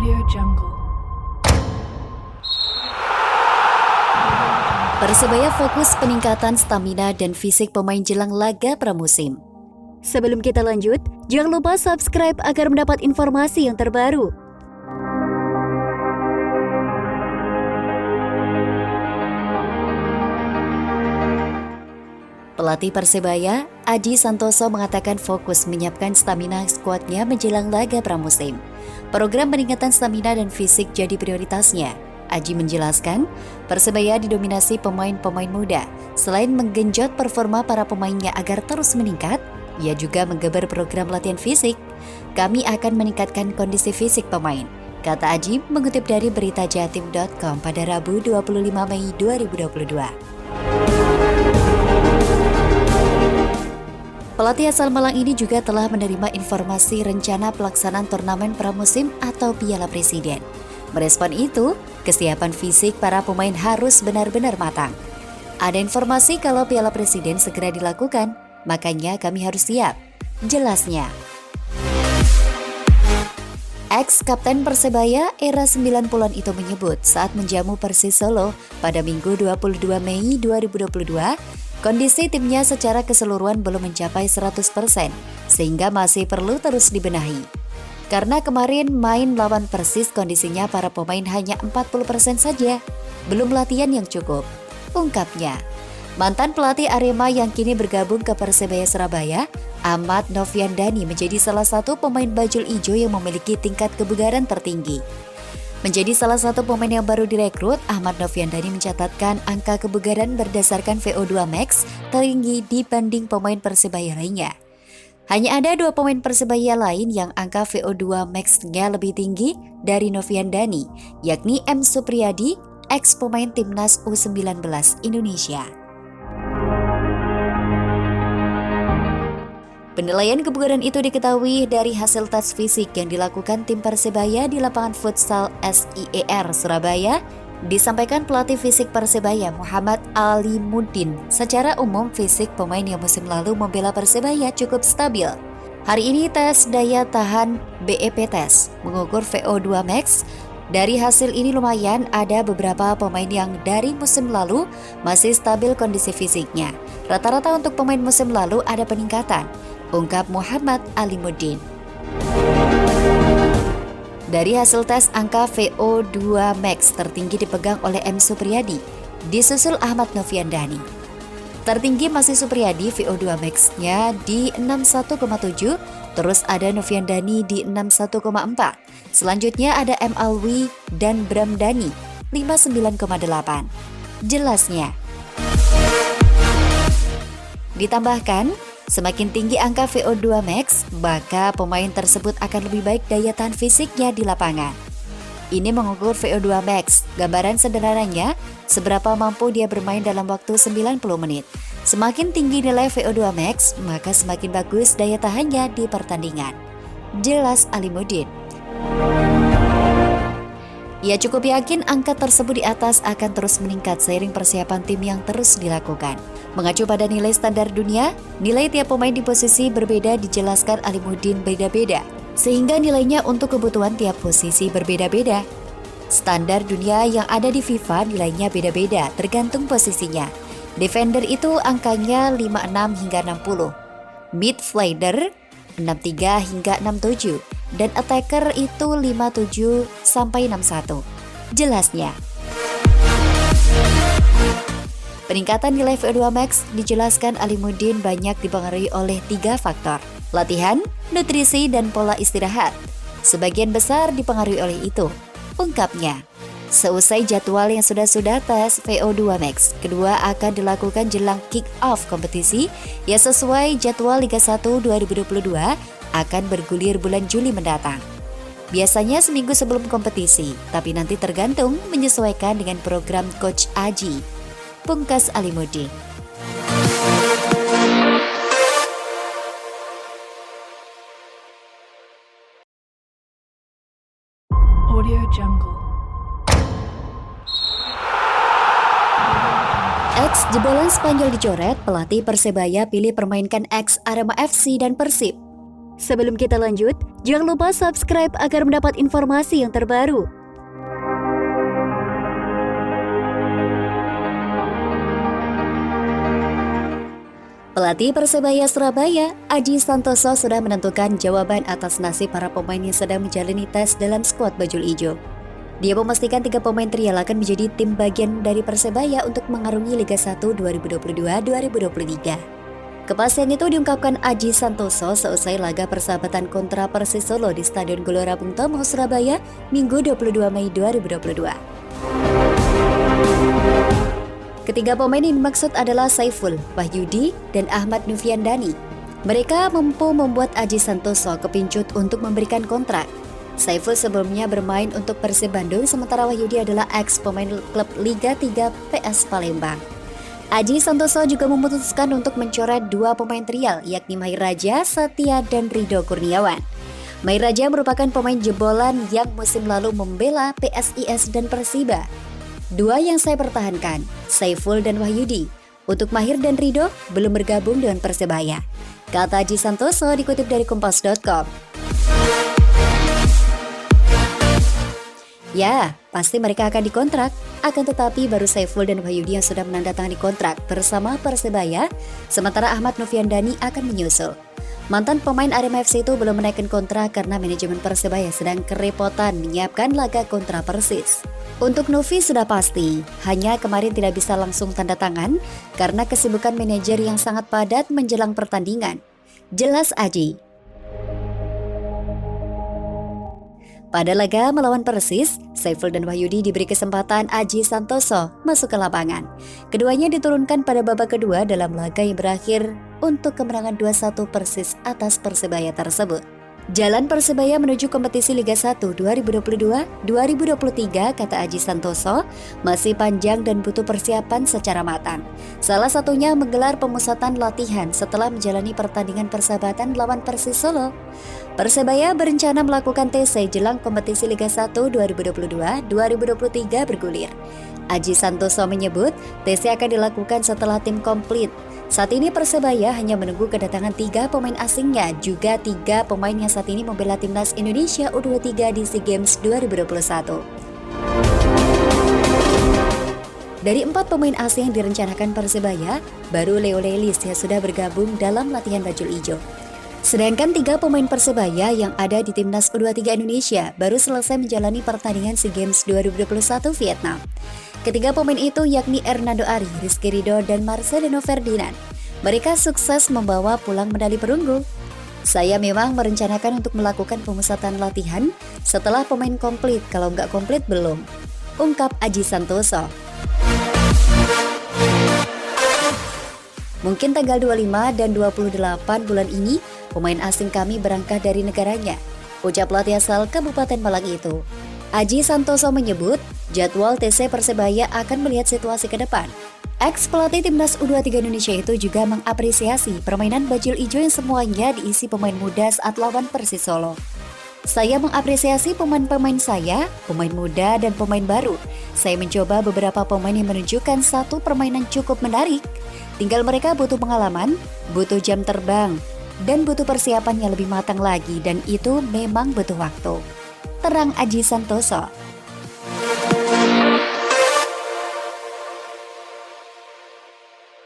Audio Jungle. Persebaya fokus peningkatan stamina dan fisik pemain jelang laga pramusim. Sebelum kita lanjut, jangan lupa subscribe agar mendapat informasi yang terbaru. Pelatih Persebaya, Aji Santoso mengatakan fokus menyiapkan stamina skuadnya menjelang laga pramusim. Program peningkatan stamina dan fisik jadi prioritasnya. Aji menjelaskan, Persebaya didominasi pemain-pemain muda. Selain menggenjot performa para pemainnya agar terus meningkat, ia juga menggeber program latihan fisik. Kami akan meningkatkan kondisi fisik pemain, kata Aji mengutip dari beritajatim.com pada Rabu 25 Mei 2022. Pelatih asal Malang ini juga telah menerima informasi rencana pelaksanaan turnamen pramusim atau Piala Presiden. Merespon itu, kesiapan fisik para pemain harus benar-benar matang. Ada informasi kalau Piala Presiden segera dilakukan, makanya kami harus siap. Jelasnya. Ex-kapten Persebaya era 90-an itu menyebut saat menjamu Persis Solo pada Minggu 22 Mei 2022, kondisi timnya secara keseluruhan belum mencapai 100%, sehingga masih perlu terus dibenahi. Karena kemarin main lawan Persis kondisinya para pemain hanya 40% saja, belum latihan yang cukup, ungkapnya. Mantan pelatih Arema yang kini bergabung ke Persebaya Surabaya, Ahmad Noviandani menjadi salah satu pemain bajul ijo yang memiliki tingkat kebugaran tertinggi. Menjadi salah satu pemain yang baru direkrut, Ahmad Noviandani mencatatkan angka kebugaran berdasarkan VO2 max tertinggi dibanding pemain Persebaya lainnya. Hanya ada 2 pemain Persebaya lain yang angka VO2 max-nya lebih tinggi dari Noviandani, yakni M. Supriyadi, ex-pemain Timnas U19 Indonesia. Penilaian kebugaran itu diketahui dari hasil tes fisik yang dilakukan tim Persebaya di lapangan futsal SIER Surabaya, disampaikan pelatih fisik Persebaya Muhammad Alimuddin. Secara umum fisik pemain yang musim lalu membela Persebaya cukup stabil. Hari ini tes daya tahan BEP tes mengukur VO2 max. Dari hasil ini lumayan ada beberapa pemain yang dari musim lalu masih stabil kondisi fisiknya. Rata-rata untuk pemain musim lalu ada peningkatan, ungkap Muhammad Alimuddin. Dari hasil tes, angka VO2 max tertinggi dipegang oleh M. Supriyadi, disusul Ahmad Noviandani. Tertinggi masih Supriyadi, VO2 max-nya di 61,7, terus ada Noviandani di 61,4. Selanjutnya ada M. Alwi dan Bramdani, 59,8. Jelasnya. Ditambahkan, semakin tinggi angka VO2 max, maka pemain tersebut akan lebih baik daya tahan fisiknya di lapangan. Ini mengukur VO2 max, gambaran sederhananya seberapa mampu dia bermain dalam waktu 90 menit. Semakin tinggi nilai VO2 max, maka semakin bagus daya tahannya di pertandingan. Jelas Alimuddin. Ia cukup yakin angka tersebut di atas akan terus meningkat seiring persiapan tim yang terus dilakukan. Mengacu pada nilai standar dunia, nilai tiap pemain di posisi berbeda dijelaskan Alimuddin beda-beda, sehingga nilainya untuk kebutuhan tiap posisi berbeda-beda. Standar dunia yang ada di FIFA nilainya beda-beda tergantung posisinya. Defender itu angkanya 56 hingga 60, midfielder 63 hingga 67, dan attacker itu 57 sampai 61. Jelasnya. Peningkatan nilai VO2 max dijelaskan Alimuddin banyak dipengaruhi oleh 3 faktor: latihan, nutrisi, dan pola istirahat. Sebagian besar dipengaruhi oleh itu, ungkapnya. Seusai jadwal yang sudah tes VO2 max, kedua akan dilakukan jelang kick-off kompetisi yang sesuai jadwal Liga 1 2022 akan bergulir bulan Juli mendatang. Biasanya seminggu sebelum kompetisi, tapi nanti tergantung menyesuaikan dengan program Coach Aji, pungkas Alimuddin. Audio Jungle. Ex jebolan Spanyol dicoret, pelatih Persebaya pilih permainkan ex Arema FC dan Persib. Sebelum kita lanjut, jangan lupa subscribe agar mendapat informasi yang terbaru. Pelatih Persebaya Surabaya, Aji Santoso sudah menentukan jawaban atas nasib para pemain yang sedang menjalani tes dalam skuad Bajul Ijo. Dia memastikan 3 pemain trial akan menjadi tim bagian dari Persebaya untuk mengarungi Liga 1 2022-2023. Kepastian itu diungkapkan Aji Santoso seusai laga persahabatan kontra Persis Solo di Stadion Gelora Bung Tomo, Surabaya, Minggu 22 Mei 2022. Ketiga pemain yang dimaksud adalah Saiful, Wahyudi, dan Ahmad Noviandani. Mereka mampu membuat Aji Santoso kepincut untuk memberikan kontrak. Saiful sebelumnya bermain untuk Persib Bandung, sementara Wahyudi adalah ex-pemain klub Liga 3 PS Palembang. Aji Santoso juga memutuskan untuk mencoret 2 pemain trial, yakni Mahir Raja, Satya, dan Ridho Kurniawan. Mahir Raja merupakan pemain jebolan yang musim lalu membela PSIS dan Persiba. 2 yang saya pertahankan, Saiful dan Wahyudi. Untuk Mahir dan Ridho belum bergabung dengan Persebaya, kata Aji Santoso dikutip dari Kompas.com. Ya, pasti mereka akan dikontrak. Akan tetapi baru Saiful dan Wahyudi yang sudah menandatangani kontrak bersama Persebaya, sementara Ahmad Noviandani akan menyusul. Mantan pemain Arema FC itu belum menaikkan kontrak karena manajemen Persebaya sedang kerepotan menyiapkan laga kontra Persis. Untuk Novi sudah pasti, hanya kemarin tidak bisa langsung tanda tangan karena kesibukan manajer yang sangat padat menjelang pertandingan. Jelas Aji. Pada laga melawan Persis, Saiful dan Wahyudi diberi kesempatan Aji Santoso masuk ke lapangan. Keduanya diturunkan pada babak kedua dalam laga yang berakhir untuk kemenangan 2-1 Persis atas Persebaya tersebut. Jalan Persebaya menuju kompetisi Liga 1 2022-2023, kata Aji Santoso, masih panjang dan butuh persiapan secara matang. Salah satunya menggelar pemusatan latihan setelah menjalani pertandingan persahabatan lawan Persis Solo. Persebaya berencana melakukan TC jelang kompetisi Liga 1 2022-2023 bergulir. Aji Santoso menyebut TC akan dilakukan setelah tim komplit. Saat ini Persebaya hanya menunggu kedatangan 3 pemain asingnya, juga 3 pemain yang saat ini membela timnas Indonesia U23 di SEA Games 2021. Dari 4 pemain asing yang direncanakan Persebaya, baru Leo Lelis yang sudah bergabung dalam latihan Bajul Ijo. Sedangkan 3 pemain Persebaya yang ada di timnas U23 Indonesia baru selesai menjalani pertandingan SEA Games 2021 Vietnam. Ketiga pemain itu yakni Hernando Ari, Rizky Ridho, dan Marcelino Ferdinand. Mereka sukses membawa pulang medali perunggu. Saya memang merencanakan untuk melakukan pemusatan latihan setelah pemain komplit, kalau nggak komplit belum, ungkap Aji Santoso. Mungkin tanggal 25 dan 28 bulan ini, pemain asing kami berangkat dari negaranya, ucap pelatih asal Kabupaten Malang itu. Aji Santoso menyebut jadwal TC Persebaya akan melihat situasi ke depan. Ex-pelatih timnas U23 Indonesia itu juga mengapresiasi permainan Bajul Ijo yang semuanya diisi pemain muda saat lawan Persis Solo. Saya mengapresiasi pemain-pemain saya, pemain muda dan pemain baru. Saya mencoba beberapa pemain yang menunjukkan satu permainan cukup menarik. Tinggal mereka butuh pengalaman, butuh jam terbang, dan butuh persiapan yang lebih matang lagi, dan itu memang butuh waktu. Terang Aji Santoso.